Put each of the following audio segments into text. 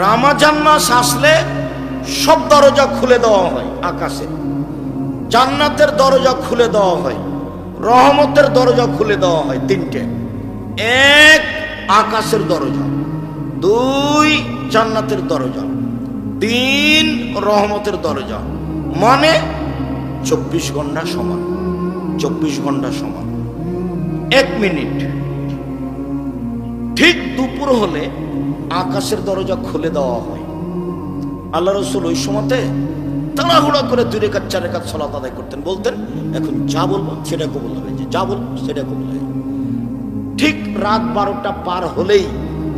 রমজান মাস আসলে সব দরজা খুলে দেওয়া হয়, আকাশে জান্নাতের দরজা খুলে দেওয়া হয়, রহমতের দরজা খুলে দেওয়া হয়। তিনটে: এক, আকাশের দরজা; দুই, জান্নাতের দরজা; তিন, রহমতের দরজা। মানে 24 ঘন্টা সমান, 24 ঘন্টা সমান। 1 মিনিট ঠিক দুপুর হলে আকাশের দরজা খুলে দেওয়া হয়। আল্লাহ রসুল ওই সময়তে তাড়াহুড়া করে 2 রেখাত 4 রেখাত সালাত আদায় করতেন। বলতেন, এখন যা বলবো সেটা কবুল হবে, যা বলবো সেটা কবুল হবে। ঠিক রাত 12টা পার হলেই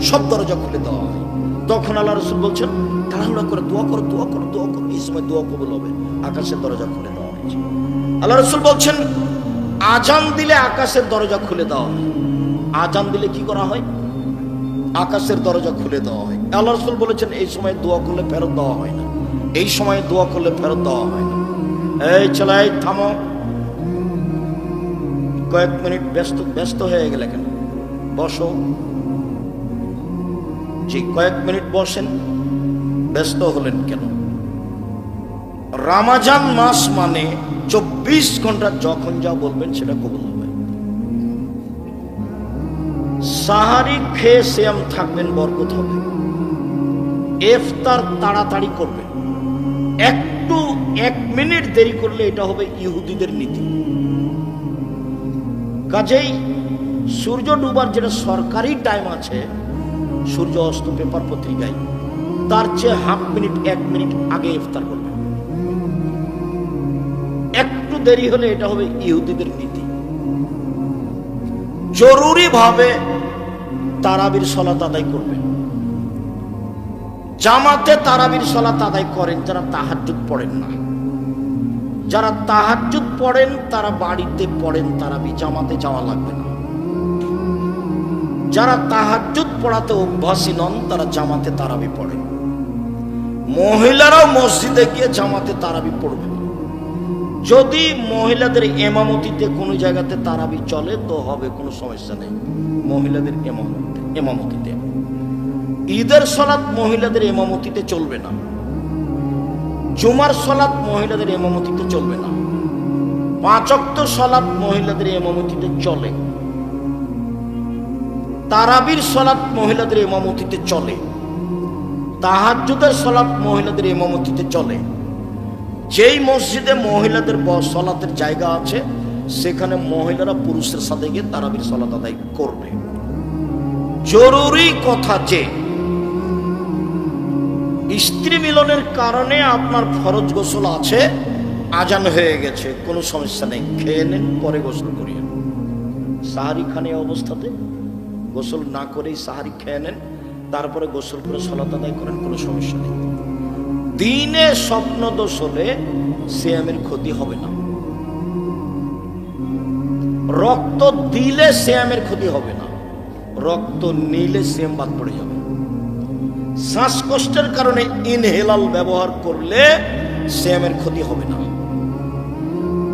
সব দরজা খুলে দেওয়া হয়। তখন আল্লাহ রসুল বলছেন, তাড়াহুড়া করে দোয়া করো, দোয়া করো, দোয়া করো, এই সময় দোয়া কবুল হবে। আকাশের দরজা খুলে দেওয়া হয়েছে। আল্লাহ রসুল বলছেন, আজান দিলে আকাশের দরজা খুলে দেওয়া হয়। আজান দিলে কি করা হয়? আকাশের দরজা খুলে দেওয়া হয়। আল্লাহ রসুল বলেছেন, এই সময় দোয়া করলে ফেরত দেওয়া হয় না, এই সময় দোয়া করলে ফেরত দেওয়া হয় না। এই চলাই থামো, কয়েক মিনিট ব্যস্ত হয়ে গেলে কেন? বসো। যে কয়েক মিনিট বসেন, ব্যস্ত হলেন কেন? রমজান মাস মানে 24 ঘন্টা যখন যা বলবেন সেটা কবুল হবে। সাহারি খেয়ে সিয়াম থাকবেন, বরকত হবে। ইফতার তাড়াতাড়ি করবেন, একটু 1 মিনিট দেরি করলে এটা হবে ইহুদিদের নীতি। কাজেই সূর্য ডুবার যেটা সরকারি টাইম আছে, সূর্য অস্ত পেপার পত্রিকায়, তার চেয়ে হাফ মিনিট 1 মিনিট আগে ইফতার করবেন। একটু দেরি হলে এটা হবে ইহুদিদের নীতি। জরুরি ভাবে তারাবির সালাত আদায় করবেন। জামাতে তারাবির সালাত আদায় করেন যারা তাহাজ্জুদ পড়েন না। যারা তাহাজ্জুদ পড়েন তারা বাড়িতে পড়েন তারাবি, জামাতে যাওয়া লাগবে না। যারা তাহাজ্জুদ পড়াতে অভ্যাসী নন তারা জামাতে তারাবি পড়েন। মহিলারাও মসজিদে গিয়ে জামাতে তারাবি পড়বে। যদি মহিলাদের ইমামতিতে কোনো জায়গাতে তারাবি চলে তো হবে, কোনো সমস্যা নেই। মহিলাদের ইমামতিতে ঈদের সালাত মহিলাদের ইমামতিতে চলবে না। জুমার সালাত মহিলাদের ইমামতিতে চলবে না। 5 ওয়াক্ত সালাত মহিলাদের ইমামতিতে চলে। তারাবির সালাত মহিলাদের ইমামতিতে চলে। তাহাজ্জুদের সালাত মহিলাদের ইমামতিতে চলে। যেই মসজিদে মহিলাদের সালাতের জায়গা আছে সেখানে মহিলারা পুরুষের সাথে গিয়ে তারাবির সালাত আদায় করবে। জরুরি কথা যে স্ত্রী মিলনের কারণে আপনার ফরজ গোসল আছে, আজান হয়ে গেছে, কোনো সমস্যা নেই, খেয়ে নেন, পরে গোসল করিয়েন। সাহারি খান এই অবস্থাতে গোসল না করেই সাহারি খেয়ে নেন, তারপরে গোসল করে সালাত আদায় করেন, কোনো সমস্যা নেই। দিনে স্বপ্ন দোষ হলে সিয়ামের ক্ষতি হবে না। রক্ত দিলে সিয়ামের ক্ষতি হবে না, রক্ত নিলে সিয়াম বাদ পড়ে যাবে। শ্বাসকষ্টের কারণে ইনহেলাল ব্যবহার করলে সিয়ামের ক্ষতি হবে না।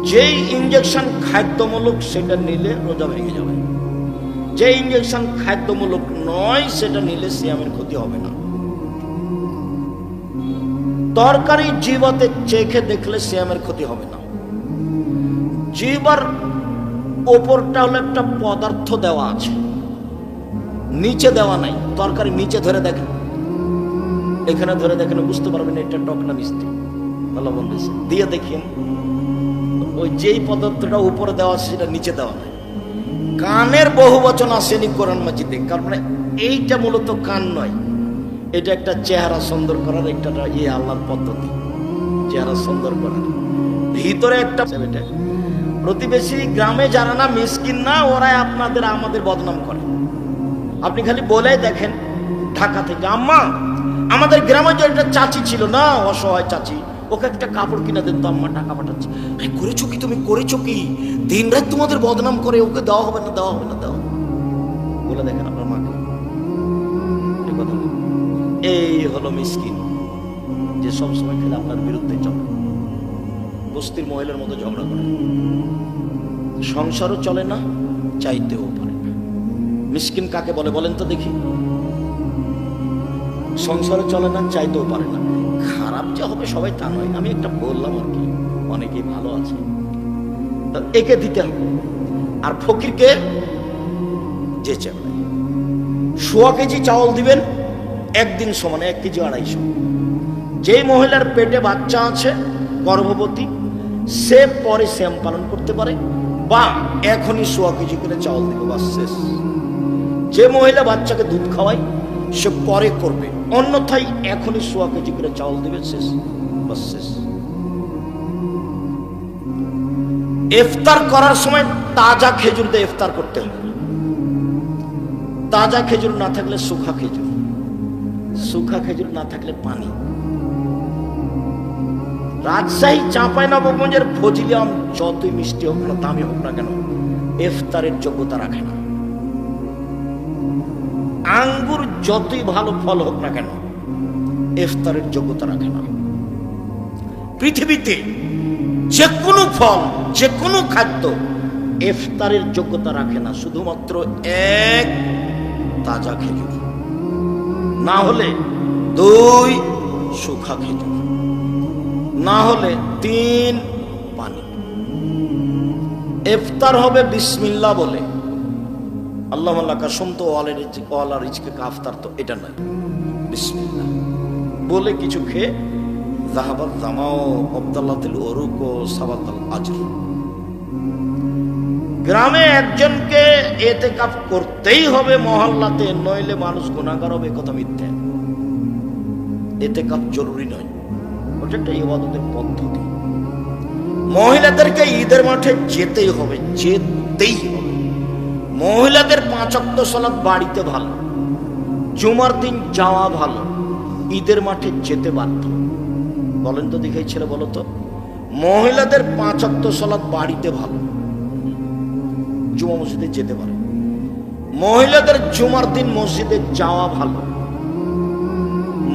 যেই ইঞ্জেকশন খাদ্যমূলক সেটা নিলে রোজা ভেঙে যাবে। যে ইঞ্জেকশন খাদ্যমূলক নয় সেটা নিলে সিয়ামের ক্ষতি হবে না। তরকারি জিহ্বাতে চেখে দেখলে সিয়ামের ক্ষতি হবে না। জিহ্বার ওপরটা হলো একটা পদার্থ দেওয়া আছে, নিচে দেওয়া নাই। তরকারি নিচে ধরে দেখেন, এখানে ধরে দেখেন, বুঝতে পারবেন এটা টক না মিষ্টি। ভালো বলেছে, দিয়ে দেখেন ওই যেই পদার্থটা উপরে দেওয়া আছে সেটা নিচে দেওয়া নাই। কানের বহু বচন আসেনি কোরআন মাজিদে, কারণ এইটা মূলত কান নয়, এটা একটা চেহারা সুন্দর করার একটা আল্লাহর পদ্ধতি, চেহারা সুন্দর করার। ভিতরে একটা প্রতিবেশী গ্রামে যারা না মিসকিন না, ওরাই আমাদের বদনাম করে। আপনি খালি বলেই দেখেন ঢাকা থেকে, আম্মা আমাদের গ্রামে যে একটা চাচি ছিল না, অসহায় চাচি, ওকে একটা কাপড় কিনে দেন তো, আম্মা টাকা পাঠাচ্ছে। করেছো কি তুমি, করেছো কি? দিন রাত তোমাদের বদনাম করে, ওকে দেওয়া হবে না, দেওয়া হবে না, দেওয়া বলে দেখেন আপনার মাকে। কথা এই হলো মিসকিন, যে সবসময় খেলে আপনার বিরুদ্ধে চলে, বস্তির মহিলার মতো ঝগড়া করে, সংসারও চলে না, চাইতেও পারে না। মিসকিন কাকে বলে বলেন তো দেখি? সংসারে চলে না, চাইতেও পারে না। খারাপ যে হবে সবাই তা নয়, আমি একটা বললাম আর কি, অনেকেই ভালো আছে, একে দিতে হবে। আর ফকিরকে যে চাবে 100 কেজি চাউল দিবেন, একদিন সমানে 1 কেজি 250। যেই মহিলার পেটে বাচ্চা আছে, গর্ভবতী, সে পরে শ্যাম পালন করতে পারে, বা এখনই 100 কেজি করে চাউল দিবে, বাস শেষ। যে মহিলা বাচ্চাকে দুধ খাওয়ায় সে পরে করবে, অন্যথায় এখনই 100 কেজি করে চাউল দিবে, শেষ, বাস শেষ। ইফতার করার সময় তাজা খেজুর দিয়ে ইফতার করতে হবে। তাজা খেজুর না থাকলে শুখা খেজুর, শুখা খেজুর না থাকলে পানি। রাজশাহী চাঁপাইনবাবগঞ্জের ফজলি আম যতই মিষ্টি হোক না, দামি হোক না কেন, ইফতারের যোগ্যতা রাখে না। আঙ্গুর যতই ভালো ফল হোক না কেন, ইফতারের যোগ্যতা রাখে না। পৃথিবীতে যে কোনো ফল, যে কোনো খাদ্য ইফতারের যোগ্যতা রাখে না, শুধুমাত্র 1 তাজা খেজুর, না হলে 2 শুখা খেজুর, না হলে 3 পানি। ইফতার হবে বিসমিল্লাহ বলে, আল্লাহ আল্লাহ কাসুমতু ওয়ালা রিজকে কাফতার, তো এটা নয়, বিসমিল্লাহ বলে কিছু খেয়ে যাহাবাত জামাও আব্দুল্লাহিল উরুক ও সাবাতাল আজর। গ্রামে একজনকে ইতিকাফ করতেই হবে মহল্লাতে, নইলে মানুষ গুনাহগার হবে, কথা মিথ্যা। ইতিকাফ জরুরি নয়, ওটা একটা ইবাদতের পদ্ধতি। মহিলাদেরকে ঈদের মাঠে যেতেই হবে, যেতেই হবে। মহিলাদের 5 ওয়াক্ত সালাত বাড়িতে ভালো, জুমার দিন যাওয়া ভালো, ঈদের মাঠে যেতে বাধ্য। বলেন তো দেখে ছেলে, বলো তো, মহিলাদের 5 ওয়াক্ত সালাত বাড়িতে ভালো, জুমা মসজিদে যেতে পারে। মহিলাদের জুমার দিন মসজিদে যাওয়া ভালো,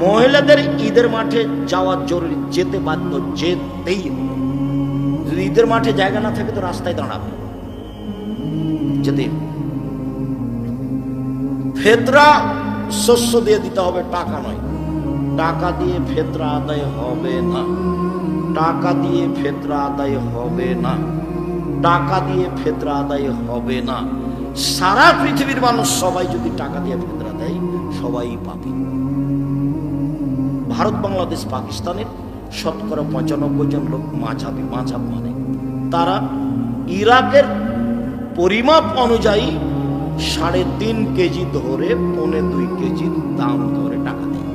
মহিলাদের ঈদের মাঠে যাওয়া জরুরি, যেতে বাধ্য, যেতেই হবে। যদি ঈদের মাঠে জায়গা না থাকে তো রাস্তায় দাঁড়াবে, যেতে। ফেতরা শস্য দিয়ে দিতে হবে, টাকা নয়। টাকা দিয়ে ফেতরা আদায় হবে না, টাকা দিয়ে ফেতরা আদায় হবে না, টাকা দিয়ে ফেতরা আদায় হবে না। সারা পৃথিবীর মানুষ সবাই যদি টাকা দিয়ে ফেতরা দেয়, সবাই পাবে। ভারত, বাংলাদেশ, পাকিস্তানের 95% জন লোক মাঝাবি, মাঝাব মানে তারা ইরাকের পরিমাপ অনুযায়ী 3.5 কেজি ধরে 1.25 কেজির দাম ধরে টাকা দেয়।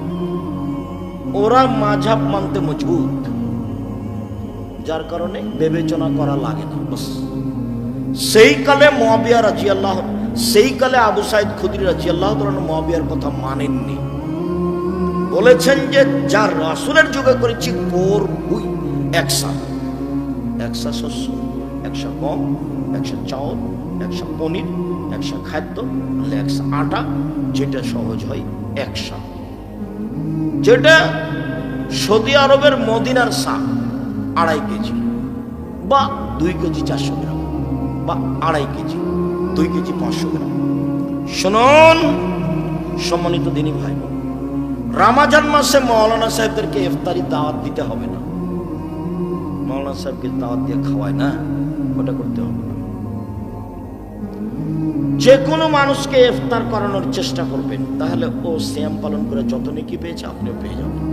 ওরা মাঝাব মানতে মজবুত, যার কারণে বিবেচনা করা লাগে না। সেই কালে মুআবিয়া রাদিয়াল্লাহু, সেই কালে আবু সাইদ খুদরি রাদিয়াল্লাহু তাআলা মুআবিয়ার কথা মানেননি, বলেছেন যে যার রাসূলের যুগে করেছি করবই। 100 শস্য, 100 গম, 100 চাউল, 100 পনির, 100 খাদ্য, 100 আটা, যেটা সহজ হয় 100। যেটা সৌদি আরবের মদিনার শাক 2.5 কেজি, বা 2 কেজি 400 গ্রাম, বা 2.5 কেজি, 2 কেজি 500 গ্রাম। শুনুন সম্মানিত দিনী ভাই, রমজান মাসে মাওলানা সাহেবদেরকে ইফতারি দাওয়াত দিতে হবে না। মাওলানা সাহেবকে দাওয়াত দিয়ে খাওয়ায় না, ওটা করতে হবে না। যে কোনো মানুষকে ইফতার করানোর চেষ্টা করবেন, তাহলে ও সিয়াম পালন করে যত নেকি পেয়েছে আপনিও পেয়ে যাবেন।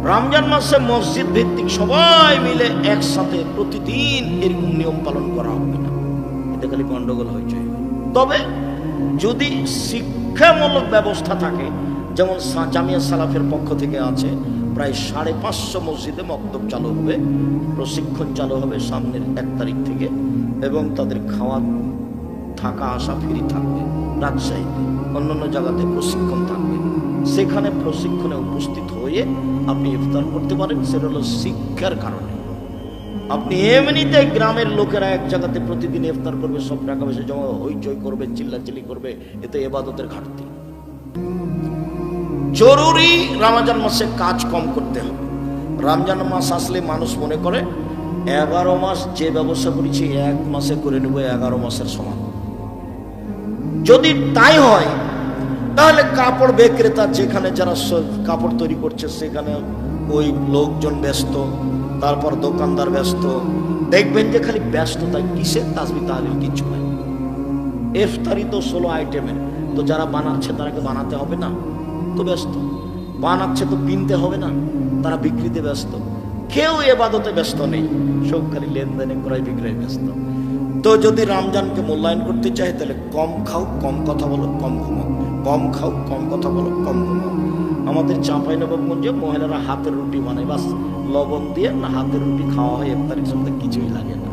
রমজান মাসে মসজিদ ভিত্তিক সবাই মিলে একসাথে প্রতিদিন এরকম নিয়ম পালন করা হবে না, এতে খালি গন্ডগোল হয়ে যায়। তবে যদি শিক্ষামূলক ব্যবস্থা থাকে, যেমন জামিয়া সালাফের পক্ষ থেকে আছে, প্রায় 550 মসজিদে মক্তব চালু হবে, প্রশিক্ষণ চালু হবে সামনের 1 তারিখ থেকে, এবং তাদের খাওয়া থাকা আসা ফ্রি থাকবে। রাজশাহীতে অন্যান্য জায়গাতে প্রশিক্ষণ থাকবে, সেখানে প্রশিক্ষণে উপস্থিত হয়ে আপনি ইফতার করতে পারেন। সেটা হলো শিক্ষার কারণে। আপনি এমনিতে গ্রামের লোকেরা এক জায়গাতে প্রতিদিন ইফতার করবে, সব টাকা পয়সা জমা হইচই করবে, চিল্লাচিল্লি করবে, এতে ইবাদতের ঘাটতি। জরুরি রমজান মাসে কাজ কম করতে হবে। রমজান মাস আসলে মানুষ মনে করে 11 মাস যে ব্যবসা করেছি 1 মাসে করে নেব 11 মাসের সমান। যদি তাই হয় তাহলে কাপড় বিক্রেতা যেখানে যারা কাপড় তৈরি করছে সেখানে ওই লোকজন ব্যস্ত, তারপর দোকানদার ব্যস্ত, দেখবেন যে খালি ব্যস্ততা, কিসের তাসবিহ তাহলিল কিছু নাই। ইফতারি তো 16 আইটেমের, তো যারা বানাচ্ছে তারাকে বানাতে হবে না, তো ব্যস্ত। বানাচ্ছে তো কিনতে হবে না, তারা বিক্রিতে ব্যস্ত। কেউ ইবাদতে ব্যস্ত নেই, সব খালি লেনদেনে ক্রয় বিক্রয় ব্যস্ত। তো যদি রমজানকে মূল্যায়ন করতে চাই তাহলে কম খাও, কম কথা বলো, কম ঘুমাও। কম খাও, কম কথা বলো, কম ঘুমাও। আমাদের চাঁপাইনবাবগঞ্জে মহিলারা হাতের রুটি বানায়, বাস লবণ দিয়ে না হাতের রুটি খাওয়া হয়, ইফতারির সময় কিছুই লাগে না।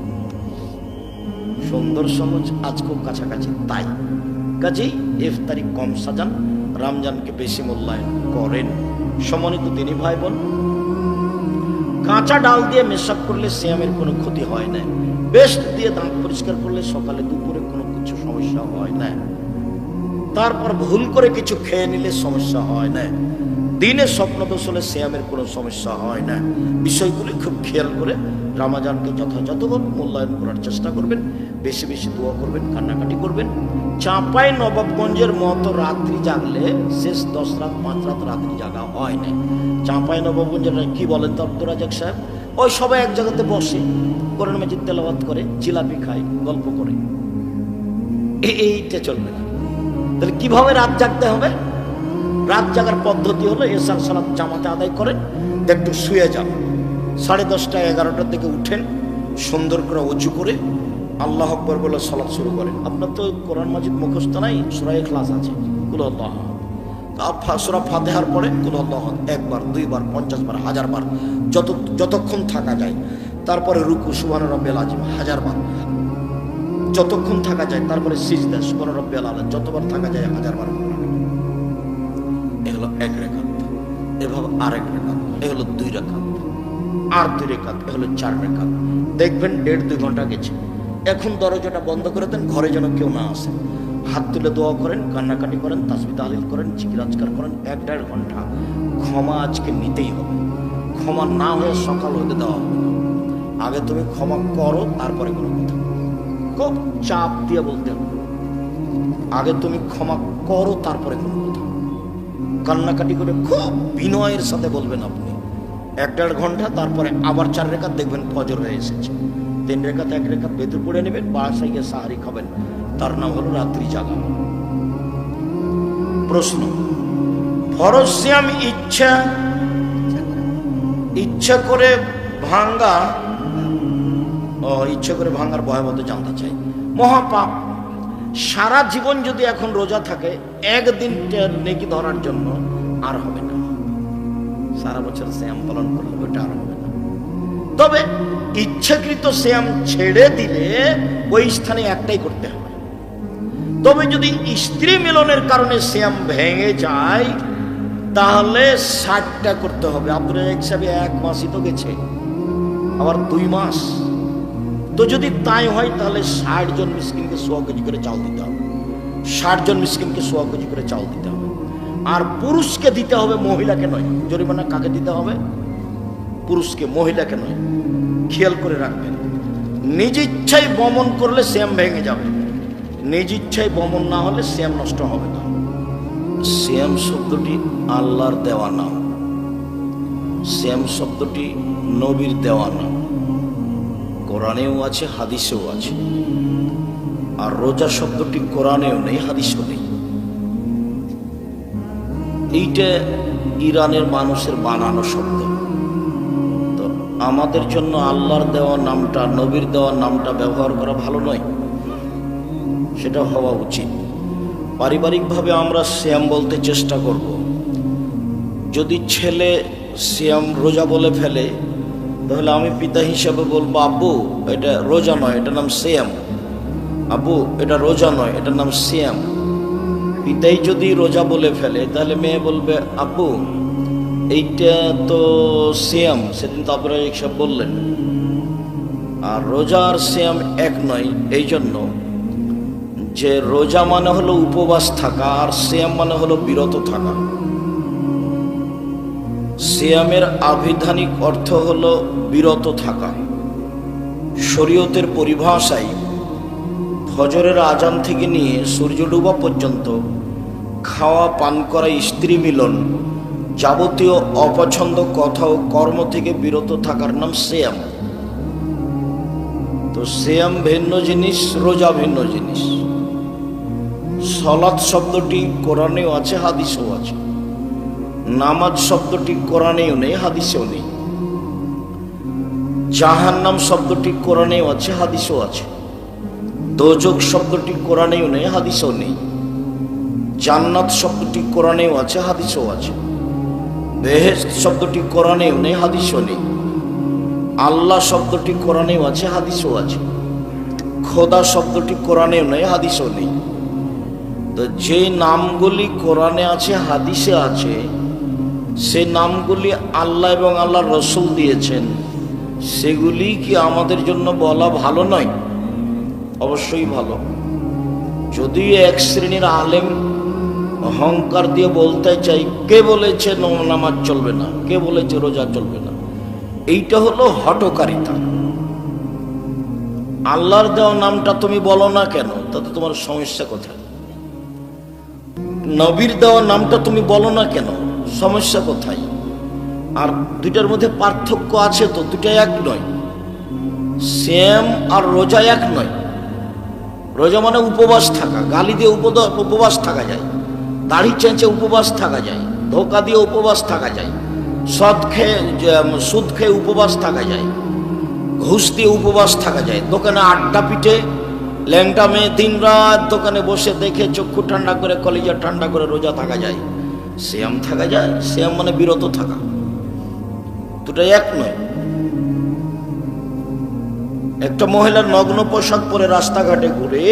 সুন্দর সমাজ আজকেও কাছাকাছি তাই। কাজেই ইফতারি কম সাজান, রমজানকে বেশি মূল্যায়ন করেন। সম্মানিত দিনী ভাই বোন, কাঁচা ডাল দিয়ে মেশাপ করলে সিয়ামের কোনো ক্ষতি হয় না। পেস্ট দিয়ে দাঁত পরিষ্কার করলে সকালে দুপুরে কোনো কিছু সমস্যা হয় না। তারপর ভুল করে কিছু খেয়ে নিলে সমস্যা হয় না। দিনে স্বপ্নদোষ হলে সিয়ামের কোনো সমস্যা হয় না। বিষয়গুলি খুব খেয়াল করে রমজানকে যথাযথভাবে মূল্যায়ন করার চেষ্টা করবেন। বেশি বেশি দোয়া করবেন, কান্নাকাটি করবেন। চাঁপাই নবাবগঞ্জের মতো রাত্রি জাগলে শেষ 10 রাত 5 রাত রাত্রি জাগা হয় না। চাঁপাই নবাবগঞ্জের কি বলেন তো আব্দুর রাজাক সাহেব, ওই সবাই এক জায়গাতে বসে কোরআন মাজিদ তেলাওয়াত করে, জিলাপি খায়, গল্প করে, এইটা চলবে না। তাহলে কিভাবে রাত জাগতে হবে? রাত জাগার পদ্ধতি হলো এশার সালাত জামাতে আদায় করেন, একটু শুয়ে যান, 10:30 11টার দিকে উঠেন, সুন্দর করে উঁচু করে আল্লাহ আকবার বলে সালাত শুরু করেন। আপনার তো কোরআন মাজিদ মুখস্থ নাই, সূরা ইখলাস আছে, কুল আল্লাহ, সূরা ফাতিহার পরে কুল আল্লাহ 1 বার 2 বার 50 বার 1000 বার যতক্ষণ থাকা যায়। তারপরে রুকু সুবহান রাব্বিয়াল আযীম 1000 বার যতক্ষণ থাকা যায়। তারপরে সিজদা সুবহান রাব্বিয়াল আলা যতবার থাকা যায় 1000 বার। এগুলো 1 রাকাত, এভাবে আরেক রাকাত, এগুলো 2 রাকাত, আর 2 রাকাত, এগুলো 4 রাকাত। দেখবেন 1.5-2 ঘন্টা গেছে। এখন দরজাটা বন্ধ করে দেন, ঘরে যেন কেউ না আসে। হাত তুলে দোয়া করেন, কান্নাকাটি করেন, তাসবিহ তাহলিল করেন, জিকির আজকার করেন। 1-1.5 ঘন্টা ক্ষমা আজকে নিতেই হবে। ক্ষমা না হয়ে সকাল হতে দেওয়া হবে না। আগে তুমি ক্ষমা করো, তারপরে কোনো কথা। খুব চাপ দিয়ে বলতে হবে, আগে তুমি ক্ষমা করো, তারপরে কোনো কথা। কান্নাকাটি করে খুব বিনয়ের সাথে বলবেন আপনি। 1-1.5 ঘন্টা, তারপরে আবার 4 রাকাত, দেখবেন ফজর হয়ে এসেছে। 3 রাকাত 1 রাকাত বেতর পড়ে নেবেন, বাসায় গিয়ে সাহারি খাবেন। তার নাম হলো রাত্রি জাগা। প্রশ্ন, ফরজ সিয়াম ইচ্ছা করে ভাঙ্গার ভয়াবহ জানতে চাই। মহাপাপ। সারা জীবন যদি এখন রোজা থাকে, একদিন নেকি ধরার জন্য আর হবে না। সারা বছর সিয়াম পালন করলে ওটা আর হবে না। তবে ইচ্ছাকৃত সিয়াম ছেড়ে দিলে ওই স্থানে একটাই করতে হবে। তবে যদি স্ত্রী মিলনের কারণে সিয়াম ভেঙে যায় তাহলে 60টা করতে হবে। আপনার হিসাবে 1 মাসই তো গেছে, আবার 2 মাস। তো যদি তাই হয় তাহলে 60 জন মিসকিনকে 100 কেজি করে চাল দিতে হবে। 60 জন মিসকিনকে 100 কেজি করে চাল দিতে হবে। আর পুরুষকে দিতে হবে, মহিলাকে নয়। জরিমানা কাকে দিতে হবে? পুরুষকে, মহিলাকে নয়। খেয়াল করে রাখবেন। নিজ ইচ্ছায় বমন করলে সিয়াম ভেঙে যাবে, নিজ ইচ্ছায় বমন না হলে সিয়াম নষ্ট হবে না। সিয়াম শব্দটি আল্লাহর দেওয়া নাম। সিয়াম শব্দটি নবীর দেওয়া নাম। কোরআনেও আছে, হাদিসেও আছে। আর রোজা শব্দটি কোরআনেও নেই, হাদিসেও নেই। এইটা ইরানের মানুষের বানানো শব্দ। তো আমাদের জন্য আল্লাহর দেওয়া নামটা, নবীর দেওয়া নামটা ব্যবহার করা ভালো নয়, সেটা হওয়া উচিত। পারিবারিকভাবে আমরা সিয়াম বলতে চেষ্টা করব। যদি ছেলে সিয়াম রোজা বলে ফেলে তাহলে আমি পিতা হিসাবে বলবো, আব্বু এটা রোজা নয়, এটার নাম সিয়াম। আব্বু এটা রোজা নয়, এটার নাম সিয়াম। পিতাই যদি রোজা বলে ফেলে তাহলে মেয়ে বলবে, আব্বু এইটা তো সিয়াম। সেদিন তো আপনারা সব বললেন। আর রোজা আর সিয়াম এক নয়। এই জন্য যে রোজা মানে হলো উপবাস থাকা, আর সিয়াম মানে হলো বিরত থাকা। সিয়ামের আবিধানিক অর্থ হলো বিরত থাকা। শরীয়তের পরিভাষায় ফজরের আজান থেকে নিয়ে সূর্য ডুবা পর্যন্ত খাওয়া পান করা, স্ত্রী মিলন, যাবতীয় অপছন্দ কথা ও কর্ম থেকে বিরত থাকার নাম সিয়াম। তো সিয়াম ভিন্ন জিনিস, রোজা ভিন্ন জিনিস। সালাত শব্দটি কোরআনেও আছে, হাদিসেও আছে। নামাজ শব্দটি কোরআনেও নেই, হাদিসেও নেই। জাহান্নাম শব্দটি কোরআনেও আছে, হাদিসেও আছে। দোজখ শব্দটি কোরআনেও নেই, হাদিসেও নেই। জান্নাত শব্দটি কোরআনেও আছে, হাদিসেও আছে। বেহেশত শব্দটি কোরআনেও নেই, হাদিসেও নেই। আল্লাহ শব্দটি কোরআনেও আছে, হাদিসেও আছে। খোদা শব্দটি কোরআনেও নেই, হাদিসেও নেই। তো যে নামগুলি কোরআনে আছে, হাদিসে আছে, সে নামগুলি আল্লাহ এবং আল্লাহর রসুল দিয়েছেন, সেগুলি কি আমাদের জন্য বলা ভালো নয়? অবশ্যই ভালো। যদিও এক শ্রেণীর আলেম অহংকার দিয়ে বলতে চাই, কে বলেছে নামাজ চলবে না, কে বলেছে রোজা চলবে না। এইটা হলো হঠকারিতা। আল্লাহর দেওয়া নামটা তুমি বলো না কেন, তাতে তোমার সমস্যা কোথায়? নবীর দেওয়া নামটা তুমি বলো না কেন, সমস্যা কোথায়? আর দুইটার মধ্যে পার্থক্য আছে তো, দুটা এক নয়। সিয়াম আর রোজা এক নয়। রোজা মানে উপবাস থাকা, গালি দিয়ে উপবাস থাকা যায়, দাড়ি চেঁচে উপবাস থাকা যায়, ধোকা দিয়ে উপবাস থাকা যায়, সুদ খেয়ে উপবাস থাকা যায়, ঘুষ দিয়ে উপবাস থাকা যায়, দোকানে আড্ডা পিটে ল্যাংটা মেয়ে দিন রাত দোকানে বসে দেখে চক্ষু ঠান্ডা করে, কলিজা ঠান্ডা করে রোজা থাকা যায়, সিয়াম থাকা যায়। সিয়াম মানে বিরত থাকা, দুটো এক নয়। একটা মহিলার নগ্ন পোশাক পরে রাস্তাঘাটে ঘুরে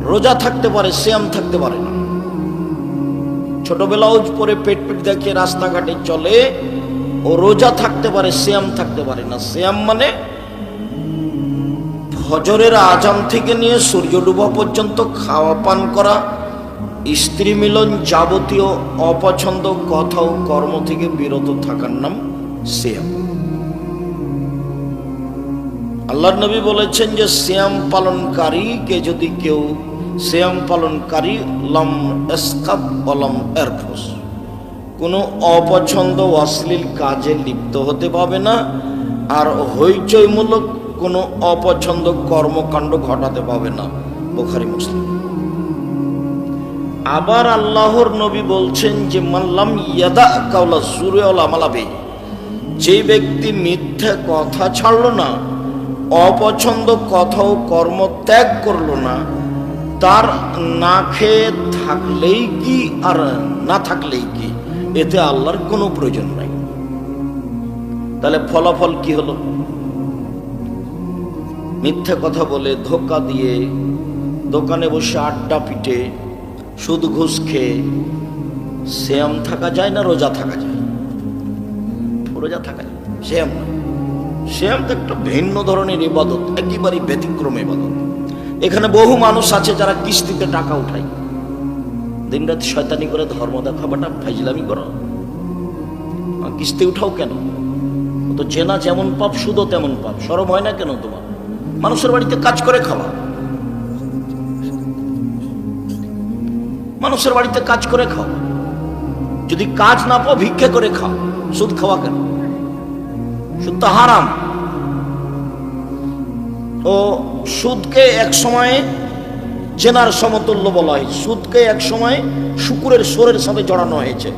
রোজা থাকতে পারে, সিয়াম থাকতে পারে না। ছোট ব্লাউজ পরে পেট দেখে রাস্তাঘাটে চলে, ও রোজা থাকতে পারে, সিয়াম থাকতে পারে না। সিয়াম মানে ফজরের আজান থেকে নিয়ে সূর্য ডুবা পর্যন্ত খাওয়া পান করা, স্ত্রী মিলন, যাবতীয় অপছন্দ কথা ও কর্ম থেকে বিরত থাকার নাম সিয়াম। আল্লাহর নবী বলেছেন যে সিয়াম পালনকারীকে যদি কেউ, সিয়াম পালনকারী লম এসকাব অলম এরফুস, কোনো অপছন্দ অশ্লীল কাজে লিপ্ত হতে পাবে না, আর হইচইমূলক কোনো অপছন্দ কর্মকাণ্ড ঘটাতে পাবে না। বুখারী মুসলিম। আবার আল্লাহর নবী বলছেন যে মাল্লাম ইয়াদা কাওলা জুরি ওয়াল আমালা বিহি, যে ব্যক্তি মিথ্যা কথা ছাড়লো না, অপছন্দ কথা ও কর্ম ত্যাগ করলো না, তার না খেয়ে থাকলেই কি আর না থাকলেই কি, এতে আল্লাহর কোনো প্রয়োজন নাই। তাহলে ফলাফল কি হলো? মিথ্যা কথা বলে, ধোকা দিয়ে, দোকানে বসে আড্ডা পিটে, সুদ ঘুষ খেয়ে সিয়াম থাকা যায় না রোজা থাকা যায়? রোজা থাকা যায়, সিয়াম না। সিয়াম তো একটা ভিন্ন ধরনের ইবাদত, একেবারে ব্যতিক্রম ইবাদত। এখানে বহু মানুষ আছে যারা কিস্তিতে টাকা উঠায়, দিনরাত শয়তানি করে ধর্ম দেখাবাটা ফাইজলামি করো। কিস্তি উঠাও কেন? তো জেনা যেমন পাপ, সুদও তেমন পাপ। শরম হয় না কেন তোমার? মানুষের বাড়িতে কাজ করে খাওয়া, মানুষের বাড়িতে কাজ করে খাও। যদি কাজ না পাও, ভিক্ষা করে খাও। সুদ খাওয়া কেন? সুদ তো হারাম। ও সুদকে এক সময়ে জেনার সমতুল্য বলা হয়, সুদকে এক সময় শুকুরের সোরের সাথে জড়ানো হয়েছে,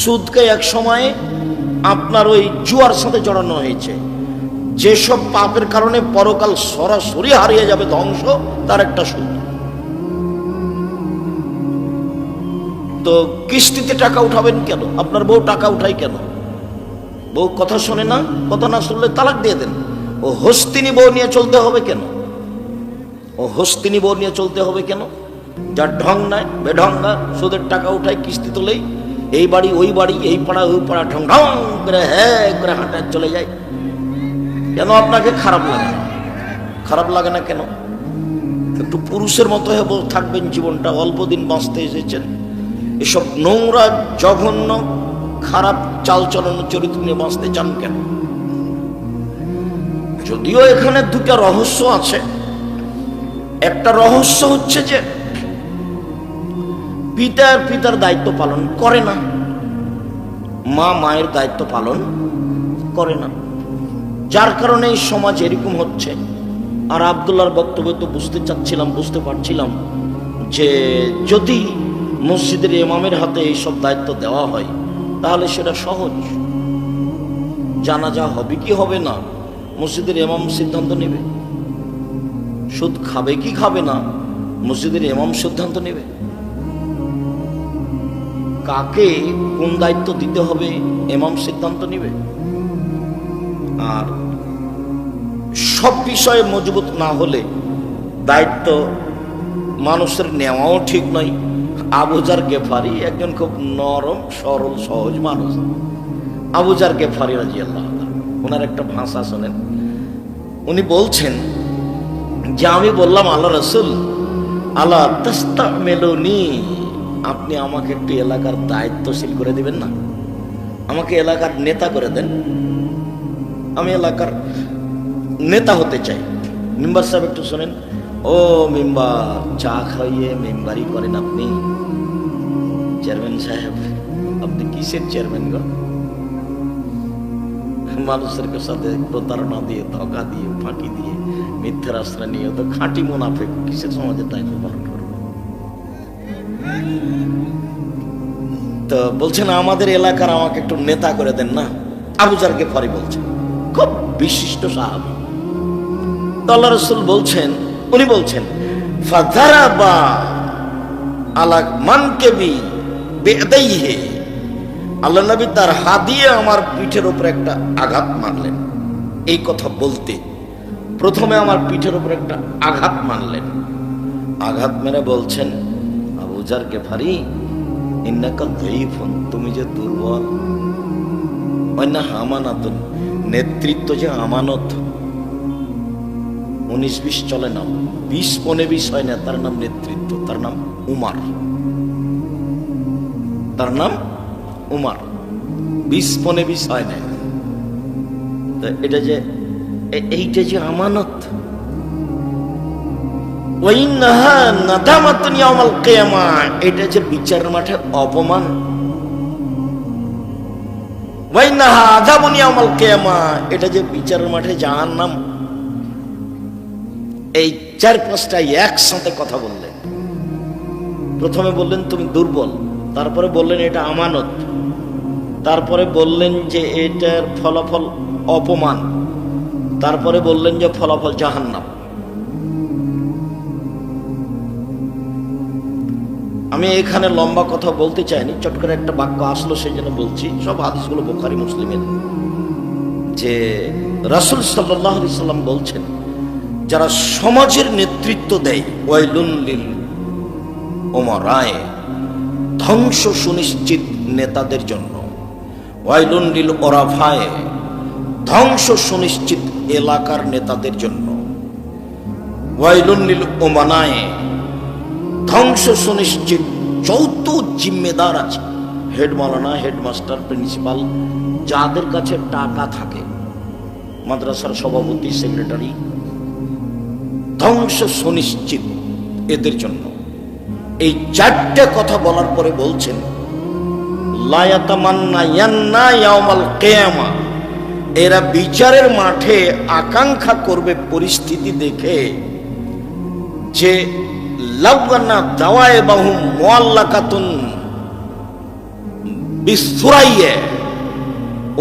সুদকে এক সময় আপনার ওই জুয়ার সাথে জড়ানো হয়েছে। যেসব পাপের কারণে পরকাল সরাসরি হারিয়ে যাবে, ধ্বংস, তার একটা সুদ। তো কিস্তিতে টাকা উঠাবেন কেন? আপনার বউ টাকা উঠায় কেন? বউ কথা শোনে না, কথা না শুনলে তালাক দিয়ে দেন। ও হস্তিনী বউ নিয়ে চলতে হবে কেন? ও হস্তিনী বউ নিয়ে চলতে হবে কেন? যার ঢং নাই, বেঢঙ্গা, সুদের টাকা উঠায়, কিস্তি তোলেই, এই বাড়ি ওই বাড়ি, এই পাড়া ওই পাড়া, ঢং ঢং করে হ্যাঁ করে হাঁটা চলে যায়। কেন আপনাকে খারাপ লাগে না? খারাপ লাগে না কেন? একটু পুরুষের মতো হয়ে থাকবেন, জীবনটা অল্প দিন বাঁচতে এসেছেন। এসব নোংরা, জঘন্য, খারাপ চালচলন, চরিত্র নিয়ে বাঁচতে চান কেন? যদিও এখানে দুটা রহস্য আছে। একটা রহস্য হচ্ছে যে পিতার দায়িত্ব পালন করে না, মা মায়ের দায়িত্ব পালন করে না, যার কারণে এই সমাজ এরকম হচ্ছে। আর আব্দুল্লাহর বক্তব্য তো বুঝতে পারছিলাম যে যদি মসজিদের ইমামের হাতে এইসব দায়িত্ব দেওয়া হয় তাহলে সেটা সহজ। জানাজা হবে কি হবে না মসজিদের ইমাম সিদ্ধান্ত নেবে, সুদ খাবে কি খাবে না মসজিদের ইমাম সিদ্ধান্ত নেবে, কাকে কোন দায়িত্ব দিতে হবে ইমাম সিদ্ধান্ত নেবে। আর সব বিষয়ে মজবুত না হলে দায়িত্ব মানুষের নেওয়াও ঠিক নয়। আবু জার গেফারি একজন খুব নরম সরল সহজ মানুষ, আবু জার গেফারি রাদিয়াল্লাহু আনহু, ওনার একটা ভাষা শোনেন। উনি বলছেন যে আমি বললাম আল্লাহ রাসূল আলা তাস্তামিলুনি, আপনি আমাকে একটু এলাকার দায়িত্বশীল করে দিবেন না, আমাকে এলাকার নেতা করে দেন, আমি এলাকার নেতা হতে চাই। মেম্বার সাহেব একটু শোনেন, ও মেম্বার চা খাইয়ে মেম্বারি করেন আপনি? চেয়ারম্যান সাহেব আপনি কিসের চেয়ারম্যান গো? মানুষের সাথে প্রতারণা দিয়ে, ধোঁকা দিয়ে, ফাঁকি দিয়ে, মিথ্যার আশ্রয় নিয়ে তো খাঁটি মুনাফিক, কিসের সমাজের দায়িত্ব পালন করবে? তো বলছেন আমাদের এলাকার আমাকে একটু নেতা করে দেন না। আবু জার গেফারি বলছেন, খুব বিশিষ্ট সাহাবী। আল্লাহ রাসূল বলছেন, উনি বলছেন ফাযারাবা আলা মানকিবি বিয়াদাইহি, আল্লাহ নবী তার হাত দিয়ে আমার পিঠের উপর একটা আঘাত মারলেন। এই কথা বলতে প্রথমে আমার পিঠের উপর একটা আঘাত মারলেন, আঘাত মেরে বলছেন আবু জার গেফারি ইন্নাকা যায়ীফুন, তুমি যে দুর্বল, ওয়াইন্না আমানাতুন, নেতৃত্ব যে আমানত, 19-20 চলে না, 20-15 হয় না, তার নাম নেতৃত্ব, তার নাম উমার, তার নাম উমার, 20-15 হয় না। এটা যে এইটা যে আমানত, ওয়াইন্নাহা নাদামাতুন ইয়াউমাল কিয়ামা, এটা যে বিচারের মাঠে অপমান, ওয়াইন্নাহা আযাবুন ইয়াউমাল কিয়ামা, এটা যে বিচারের মাঠে জাহান্নাম। এই 4-5টা একসাথে কথা বললেন। প্রথমে বললেন তুমি দুর্বল, তারপরে বললেন এটা আমানত, তারপরে বললেন যে এটার ফলাফল অপমান, তারপরে বললেন যে ফলাফল জাহান্নাম। আমি এখানে লম্বা কথা বলতে চাইনি, চট করে একটা বাক্য আসলো সেই জন্য বলছি। সব হাদিসগুলো বুখারী মুসলিমের, যে রাসূল সাল্লাল্লাহু আলাইহি সাল্লাম বলছেন যারা সমাজের নেতৃত্ব দেয়, ওয়াইলুন লিল উমারায়ে, ধ্বংস সুনিশ্চিত নেতাদের জন্য, ওয়াইলুন লিল ওরাফায়ে, ধ্বংস সুনিশ্চিত এলাকার নেতাদের জন্য, ওয়াইলুন লিল উমানায়ে, ধ্বংস সুনিশ্চিত যৌথ জিম্মেদার আছে, হেড মাওলানা, হেডমাস্টার, প্রিন্সিপাল, যাদের কাছে টাকা থাকে, মাদ্রাসার সভাপতি, সেক্রেটারি, ধ্বংস সুনিশ্চিত এদের জন্য। এই 4টে কথা বলার পরে বলছেন লা ইয়াতামান্নায়ান্না ইয়াউমাল কিয়ামা, এরা বিচারের মাঠে আকাঙ্ক্ষা করবে পরিস্থিতি দেখে যে লাওয়ানা দাওয়াইবাহুম মুআল্লাকাতুন বিসুরাইয়া,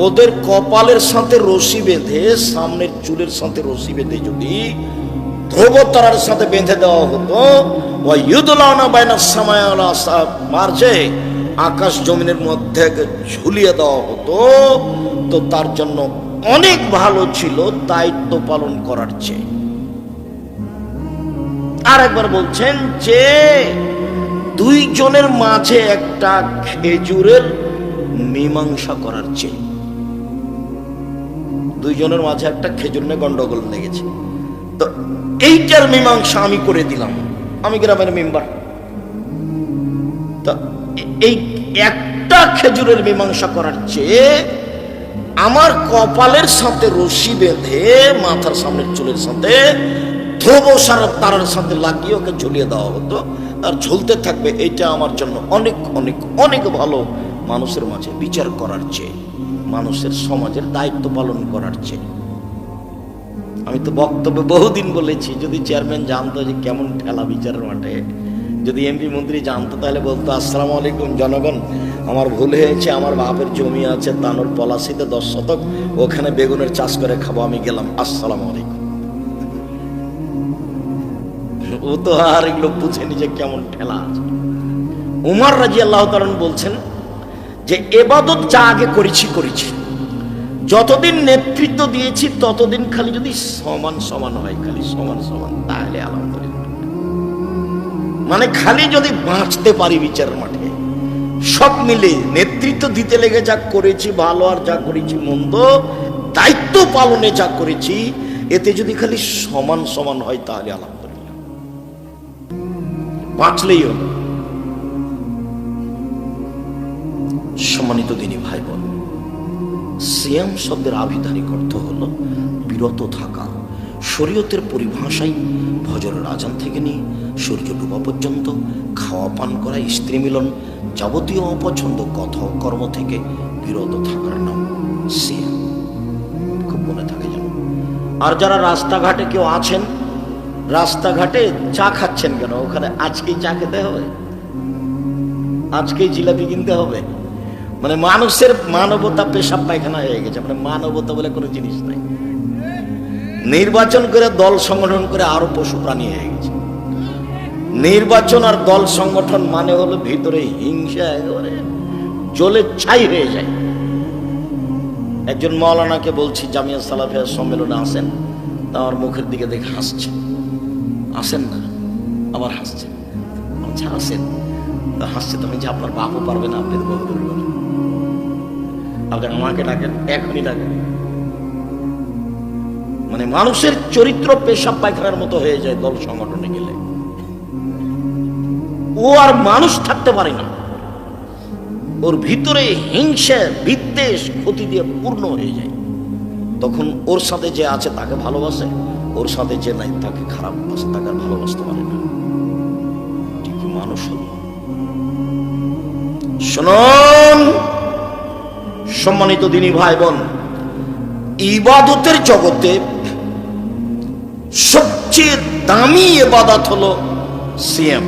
ওদের কপালের সাথে রশি বেঁধে, সামনের চুলের সাথে রশি বেঁধে যদি ধ্রুবতারার সাথে বেঁধে দেওয়া হতো, ওয়া ইউদলাউনা বাইনাস সামাই ওয়াল আরদ, মাঝে আকাশ জমিনের মধ্যে ঝুলিয়ে দেওয়া হতো, তো তার জন্য অনেক ভালো ছিল দায়িত্ব পালন করার চেয়ে। আর একবার বলছেন যে 2 জনের মাঝে একটা খেজুরের মীমাংসা করার চেয়ে, 2 জনের মাঝে একটা খেজুর নিয়ে গন্ডগোল লেগেছে, তো এইটার মীমাংসা আমি করে দিলাম, আমি গ্রামের মেম্বার, তো এই একটা খেজুরের মীমাংসা করার চেয়ে আমার কপালের সাথে রশি বেঁধে মাথার সামনের চুলের সাথে ধোবো সারা তারার সাথে লাগিয়ে ওকে ঝুলিয়ে দেওয়া হতো, আর ঝুলতে থাকবে। এটা আমার জন্য অনেক অনেক অনেক ভালো, মানুষের মাঝে বিচার করার চেয়ে, মানুষের সমাজের দায়িত্ব পালন করার চেয়ে। আমি তো বক্তব্যে বহুদিন বলেছি, যদি চেয়ারম্যান জানতো যে কেমন ঠেলা বিচারের মাঠে, যদি এমপি মন্ত্রী জানতো, তাহলে বলতো আসসালামু আলাইকুম জনগণ, আমার ভুল হয়েছে, আমার বাপের জমি আছে তানোর পলাশিতে 10 শতক, ওখানে বেগুনের চাষ করে খাবো, আমি গেলাম, আসসালামু আলাইকুম। ও তো আর এগুলো বুঝেনি যে কেমন ঠেলা আছে। উমর রাদিয়াল্লাহু তাআলা বলছেন যে ইবাদত যা আগে করেছি, যতদিন নেতৃত্ব দিয়েছি ততদিন খালি যদি সমান সমান হয়, খালি সমান সমান, তাহলে আলহামদুলিল্লাহ। মানে খালি যদি বাঁচতে পারি বিচারের মাঠে, সব মিলে নেতৃত্ব দিতে লেগে যা করেছি ভালো, আর যা করেছি মন্দ, দায়িত্ব পালনে যা করেছি, এতে যদি খালি সমান সমান হয়, তাহলে আলহামদুলিল্লাহ, বাঁচলেই হলো। সম্মানিত দিনী ভাই বোন, সিয়াম শব্দের আভিধানিক অর্থ হলো বিরত থাকা। শরীয়তের পরিভাষায় ফজরের আজান থেকে নিয়ে সূর্য ডুবা পর্যন্ত খাওয়া পান করা, স্ত্রী মিলন, যাবতীয় অপছন্দ কথা ও কর্ম থেকে বিরত থাকার নাম সিয়াম। খুব মনে থাকে যেন। আর যারা রাস্তাঘাটে কেউ আছেন, রাস্তাঘাটে চা খাচ্ছেন কেন? ওখানে আজকেই চা খেতে হবে, আজকেই জিলাপি কিনতে হবে। মানে মানুষের মানবতা পেশাব পায়খানা হয়ে গেছে। মানে মানবতা বলে কোনো জিনিস নাই। নির্বাচন করে দল সংগঠন করে আরো পশু প্রাণী হয়ে গেছে। নির্বাচন আর দল সংগঠন মানে হলো ভিতরে হিংসা একেবারে জ্বলে ছাই হয়ে যায়। একজন মাওলানাকে বলছি জামিয়া সালাফিয়া সম্মেলনে আসেন, তা আমার মুখের দিকে দেখে হাসছে। আসেন না, আবার হাসছেন। আচ্ছা আসেন, তা হাসছে। তুমি যে আপনার বাপও পারবে না, আপনি বহুদূর বলেন, আপনি আমাকে ডাকেন, এখনই ডাকেন। মানে মানুষের চরিত্র পেশাব পায়খানার মতো হয়ে যায় দল সংগঠনে গেলে। ও আর মানুষ থাকতে পারে না, ওর ভিতরে হিংসা বিদ্বেষ ক্ষতি দিয়ে পূর্ণ হয়ে যায়। তখন ওর সাথে যে আছে তাকে ভালোবাসে, ওর সাথে যে নাই তাকে খারাপ বাসে, তাকে আর ভালোবাসতে পারে না। ঠিকই মানুষ হল। শুনুন সম্মানিত দিনী ভাই বোন, ইবাদতের জগতে সবচেয়ে দামি ইবাদত হলো সিয়াম।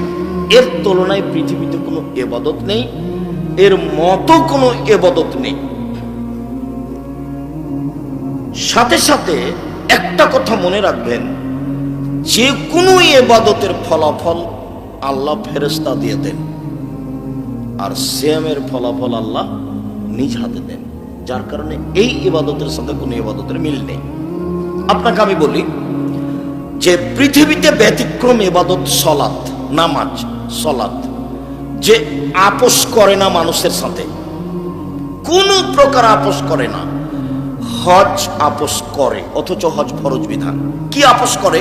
এর তুলনায় পৃথিবীতে কোনো ইবাদত নেই, এর মতো কোনো ইবাদত নেই। সাথে সাথে একটা কথা মনে রাখবেন, যে কোনো ইবাদতের ফলাফল আল্লাহ ফেরেশতা দিয়ে দেন, আর সিয়ামের ফলাফল আল্লাহ নিজ হাতে দেন। যার কারণে এই ইবাদতের সাথে কোনো ইবাদতের মিল নেই। আপনাকে আমি বলি যে পৃথিবীতে ব্যতিক্রম ইবাদত সালাত, নামাজ, সালাত, যে আপোষ করে না মানুষের সাথে, কোনো প্রকার আপোষ করে না। হজ আপোষ করে, অথচ হজ ফরজ বিধান। কি আপোষ করে?